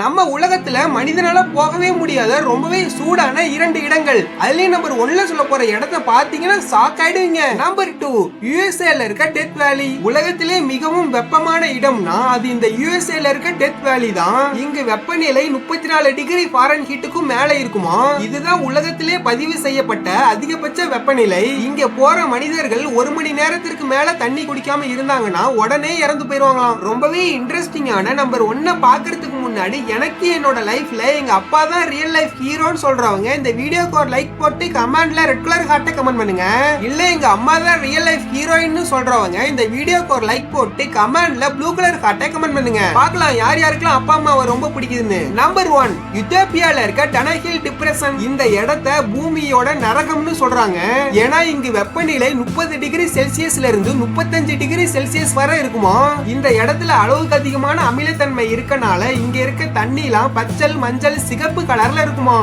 நம்ம உலகத்துல மனிதனால போகவே முடியாத ரொம்பவே சூடான 2 இடங்கள். அதுலயும் நம்பர் 1ல சொல்ல போற இடத்தை பாத்தீங்கன்னா ஷாக் ஆயிடுவீங்க. நம்பர் 2 யுஎஸ்ஏல இருக்க டெத் வேலி. உலகத்திலே மிகவும் வெப்பமான இடம்னா அது இந்த யுஎஸ்ஏல இருக்க டெத் வேலி தான். இங்கு வெப்பநிலை 34 டிகிரி ஃபாரன்ஹீட்டுக்கும் மேல இருக்குமா. இதுதான் உலகத்திலே பதிவு செய்யப்பட்ட அதிகபட்ச வெப்பநிலை. இங்க போற மனிதர்கள் 1 மணி நேரத்திற்கு மேல தண்ணி குடிக்காம இருந்தாங்கன்னா உடனே இறந்து போயிருவாங்களாம். ரொம்பவே இன்ட்ரெஸ்டிங்கான நம்பர் 1 பாக்குறதுக்கு முன்னாடி எனக்கு என்னோட லைஃப்ல எங்க அப்பா தான் ரியல் லைஃப் ஹீரோன்னு சொல்றவங்க இந்த வீடியோக்கு ஒரு லைக் போட்டு கமெண்ட்ல ரெட் கலர் ஹார்ட்டை கமெண்ட் பண்ணுங்க. இல்ல எங்க அம்மா தான் ரியல் லைஃப் ஹீரோயின்னு சொல்றவங்க இந்த வீடியோக்கு ஒரு லைக் போட்டு கமெண்ட்ல ப்ளூ கலர் ஹார்ட்டை கமெண்ட் பண்ணுங்க. பார்க்கலாம் யார் யாருக்கெல்லாம் அப்பா அம்மாவை ரொம்ப பிடிக்குதுன்னு. நம்பர் 1 யுத்தோப்பியால இருக்க டனஹில் டிப்ரெஷன். இந்த இடத்தை பூமியோட நரகம்னு சொல்றாங்க. ஏன்னா இங்கு வெப்பநிலை 30 டிகிரி செல்சியஸ்ல இருந்து 35 டிகிரி செல்சியஸ் வரை இருக்குமா. இந்த இடத்துல அளவுக்கு அதிகமான அமிலத்தன்மை இருக்கனால இங்க இருக்க தண்ணிலாம் பச்சல் மஞ்சள் சிகப்பு கலர்ல இருக்குமா.